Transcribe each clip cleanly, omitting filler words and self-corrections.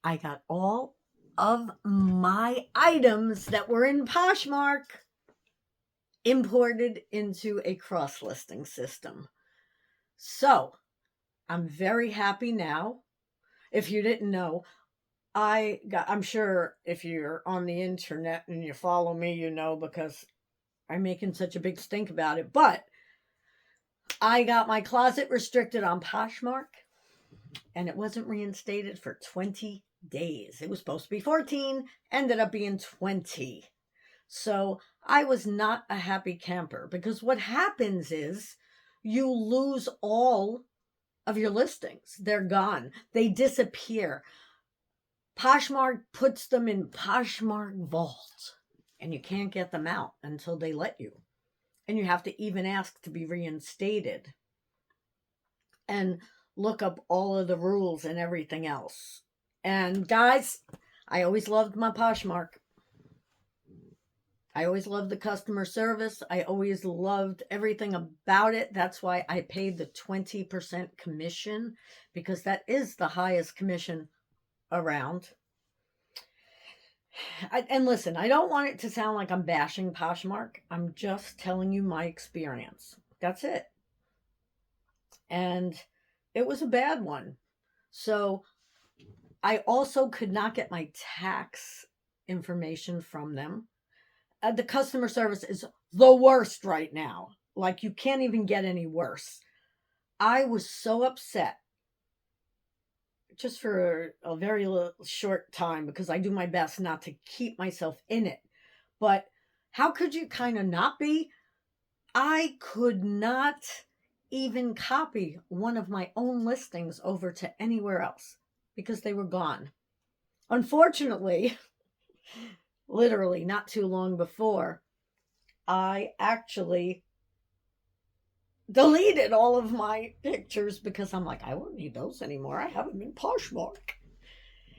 I got all of my items that were in Poshmark imported into a cross-listing system. So I'm very happy now. If you didn't know, I'm sure if you're on the internet and you follow me, you know, because I'm making such a big stink about it. But I got my closet restricted on Poshmark, and it wasn't reinstated for 20 days. It was supposed to be 14, ended up being 20. So I was not a happy camper, because what happens is you lose all of your listings. They're gone. They disappear. Poshmark puts them in Poshmark Vault, and you can't get them out until they let you. And you have to even ask to be reinstated and look up all of the rules and everything else. And guys, I always loved my Poshmark. I always loved the customer service. I always loved everything about it. That's why I paid the 20% commission, because that is the highest commission around. And listen, I don't want it to sound like I'm bashing Poshmark. I'm just telling you my experience. That's it. And it was a bad one. So I also could not get my tax information from them. The customer service is the worst right now. Like, you can't even get any worse. I was so upset, just for a very short time, because I do my best not to keep myself in it. But how could you kind of not be? I could not even copy one of my own listings over to anywhere else because they were gone. Unfortunately, literally not too long before, I actually deleted all of my pictures because I'm like, I won't need those anymore. I have them in Poshmark.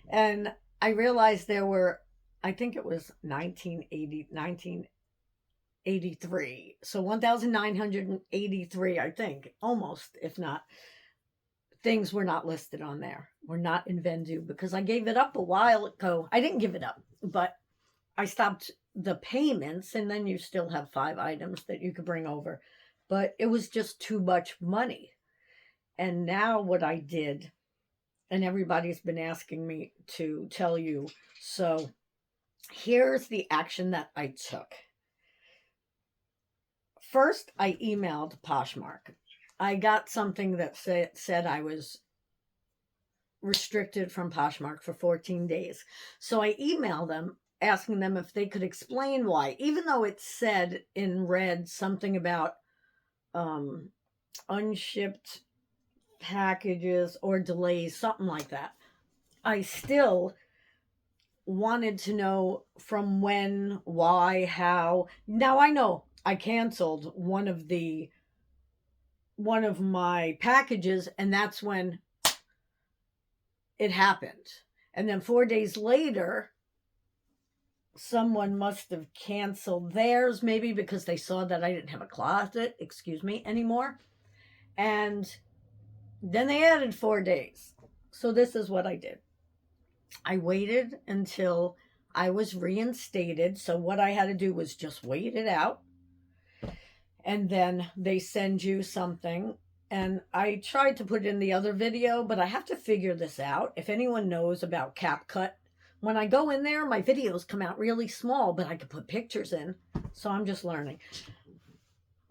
And I realized there were, I think it was 1983. So 1,983, I think, almost, if not, things were not listed on there. Were not in Vendoo, because I gave it up a while ago. I didn't give it up, but I stopped the payments, and then you still have 5 items that you could bring over. But it was just too much money. And now what I did, and everybody's been asking me to tell you, so here's the action that I took. First, I emailed Poshmark. I got something that said I was restricted from Poshmark for 14 days. So I emailed them, asking them if they could explain why, even though it said in red something about unshipped packages or delays, something like that. I still wanted to know from when, why, how. Now I know I canceled one of my packages, and that's when it happened. And then 4 days later, someone must have canceled theirs, maybe because they saw that I didn't have a closet, anymore. And then they added 4 days. So this is what I did. I waited until I was reinstated. So what I had to do was just wait it out. And then they send you something. And I tried to put in the other video, but I have to figure this out. If anyone knows about CapCut, when I go in there, my videos come out really small, but I could put pictures in. So I'm just learning.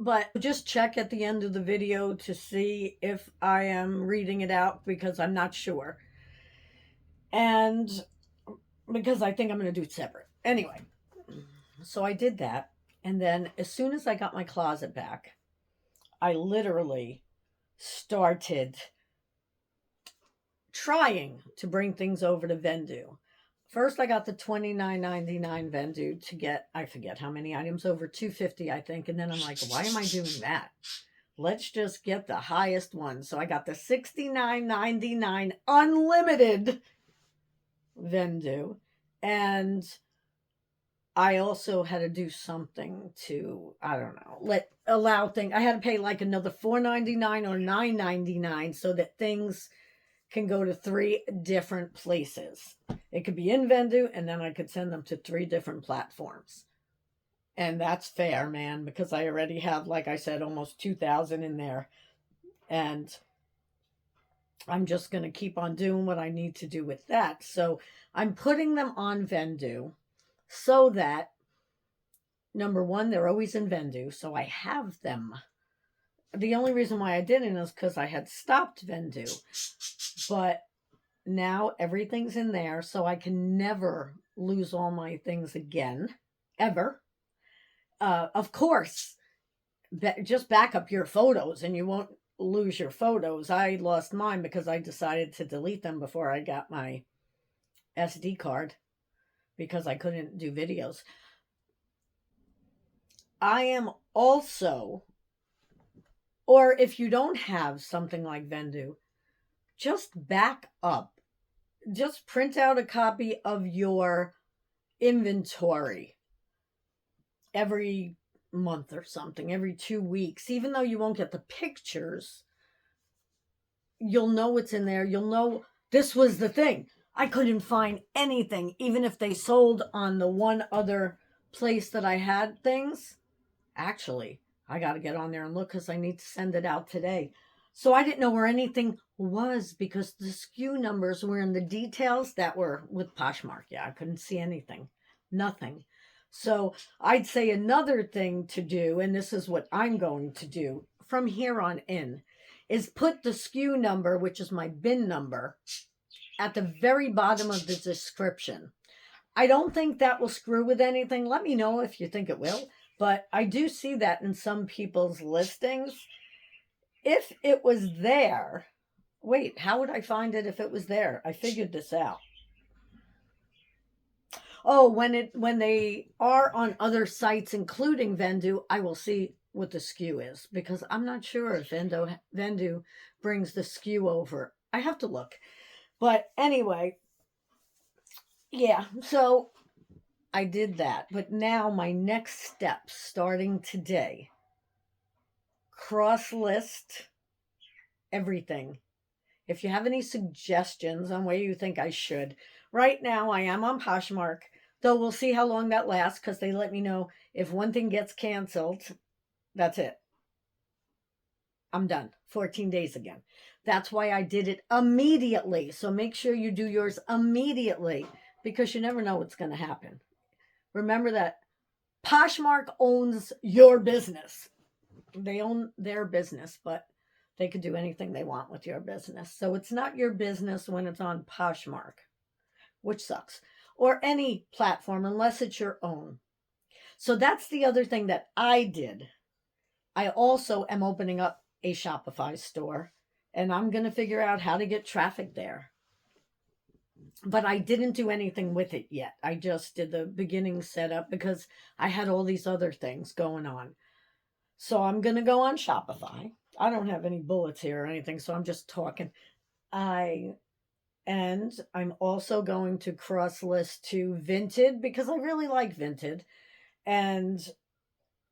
But just check at the end of the video to see if I am reading it out, because I'm not sure. And because I think I'm going to do it separate. Anyway, so I did that. And then as soon as I got my closet back, I literally started trying to bring things over to Vendoo. First, I got the $29.99 Vendoo to get, I forget how many items, over 250, I think. And then I'm like, why am I doing that? Let's just get the highest one. So I got the $69.99 unlimited Vendoo. And I also had to do something to, I don't know, allow things. I had to pay like another $4.99 or $9.99 so that things can go to 3 different places. It could be in Vendoo, and then I could send them to 3 different platforms. And that's fair, man, because I already have, like I said, almost 2,000 in there. And I'm just going to keep on doing what I need to do with that. So I'm putting them on Vendoo so that, number one, they're always in Vendoo, so I have them. The only reason why I didn't is because I had stopped Vendoo. But now everything's in there, so I can never lose all my things again, ever. Of course, just back up your photos and you won't lose your photos. I lost mine because I decided to delete them before I got my SD card because I couldn't do videos. I am also, or if you don't have something like Vendoo, just back up. Just print out a copy of your inventory every month or something, every 2 weeks. Even though you won't get the pictures, you'll know what's in there. You'll know this was the thing. I couldn't find anything, even if they sold on the one other place that I had things. Actually, I got to get on there and look because I need to send it out today. So I didn't know where anything was because the SKU numbers were in the details that were with Poshmark. Yeah, I couldn't see anything. Nothing. So I'd say another thing to do, and this is what I'm going to do from here on in, is put the SKU number, which is my bin number, at the very bottom of the description. I don't think that will screw with anything. Let me know if you think it will. But I do see that in some people's listings. If it was there, wait, how would I find it if it was there? I figured this out. Oh, when they are on other sites, including Vendoo, I will see what the SKU is because I'm not sure if Vendoo brings the SKU over. I have to look. But anyway, yeah, so I did that. But now my next steps starting today, cross list everything. If you have any suggestions on where you think I should, right now I am on Poshmark, though we'll see how long that lasts because they let me know if one thing gets canceled, that's it. I'm done. 14 days again. That's why I did it immediately. So make sure you do yours immediately because you never know what's going to happen. Remember that Poshmark owns your business. They own their business, but they could do anything they want with your business. So it's not your business when it's on Poshmark, which sucks, or any platform unless it's your own. So that's the other thing that I did. I also am opening up a Shopify store, and I'm going to figure out how to get traffic there. But I didn't do anything with it yet. I just did the beginning setup because I had all these other things going on. So I'm going to go on Shopify. I don't have any bullets here or anything, so I'm just talking. I'm also going to cross list to Vinted because I really like Vinted. And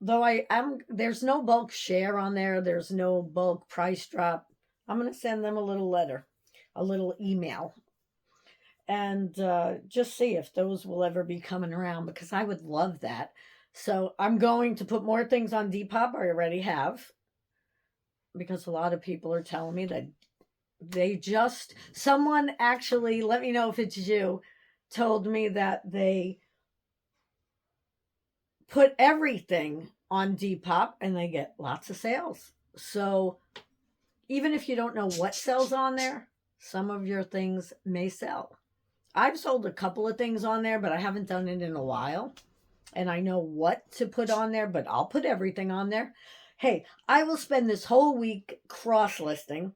though there's no bulk share on there, there's no bulk price drop, I'm going to send them a little letter, a little email, and just see if those will ever be coming around because I would love that. So I'm going to put more things on Depop. I already have because a lot of people are telling me that someone actually, let me know if it's you, told me that they put everything on Depop and they get lots of sales. So even if you don't know what sells on there, some of your things may sell. I've sold a couple of things on there, but I haven't done it in a while. And I know what to put on there, but I'll put everything on there. Hey, I will spend this whole week cross-listing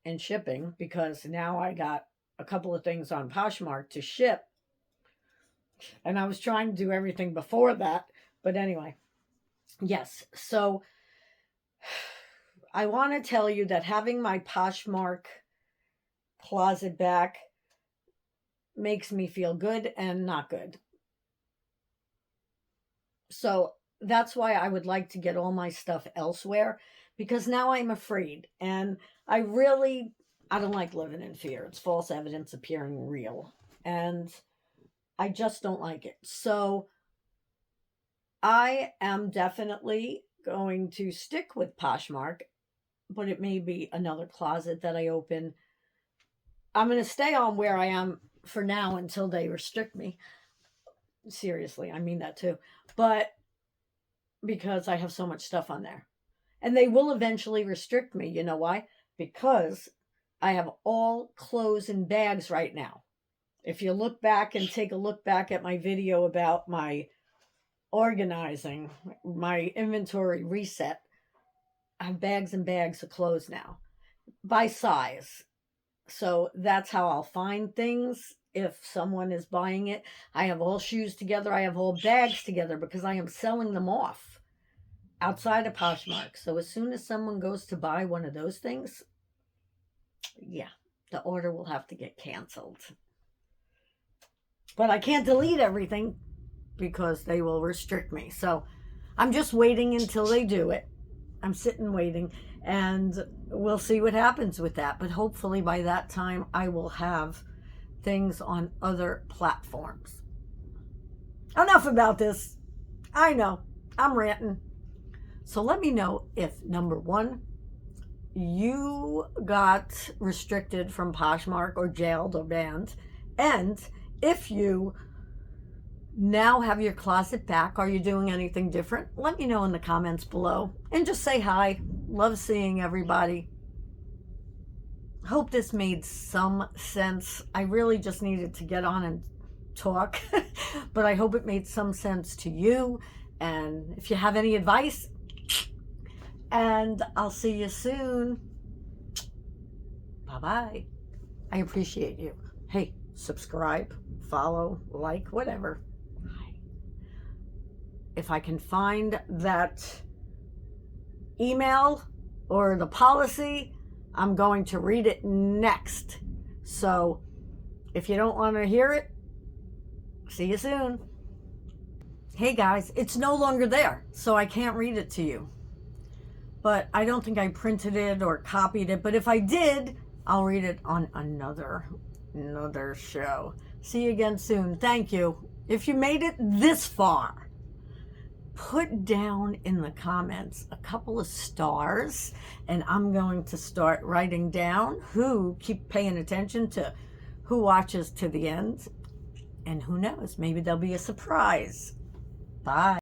and shipping because now I got a couple of things on Poshmark to ship. And I was trying to do everything before that. But anyway, yes. So I want to tell you that having my Poshmark closet back makes me feel good and not good. So that's why I would like to get all my stuff elsewhere because now I'm afraid. And I I don't like living in fear. It's false evidence appearing real. And I just don't like it. So I am definitely going to stick with Poshmark, but it may be another closet that I open. I'm going to stay on where I am for now until they restrict me. Seriously, I mean that too. But because I have so much stuff on there. And they will eventually restrict me. You know why? Because I have all clothes in bags right now. If you look back and take a look back at my video about my organizing, my inventory reset, I have bags and bags of clothes now by size. So that's how I'll find things if someone is buying it. I have all shoes together. I have all bags together because I am selling them off outside of Poshmark. So as soon as someone goes to buy one of those things, yeah, the order will have to get canceled. But I can't delete everything because they will restrict me. So I'm just waiting until they do it. I'm sitting waiting, and we'll see what happens with that. But hopefully by that time, I will have things on other platforms. Enough about this. I know, I'm ranting. So let me know if, number one, you got restricted from Poshmark or jailed or banned, and if you now have your closet back, are you doing anything different? Let me know in the comments below, and just say hi. Love seeing everybody. Hope this made some sense. I really just needed to get on and talk, but I hope it made some sense to you. And if you have any advice, and I'll see you soon. Bye-bye. I appreciate you. Hey, subscribe, follow, like, whatever. If I can find that email or the policy, I'm going to read it next. So if you don't want to hear it, see you soon. Hey guys, it's no longer there, so I can't read it to you. But I don't think I printed it or copied it. But if I did, I'll read it on another show. See you again soon. Thank you. If you made it this far, put down in the comments a couple of stars, and I'm going to start writing down keep paying attention to who watches to the end. And who knows, maybe there'll be a surprise. Bye.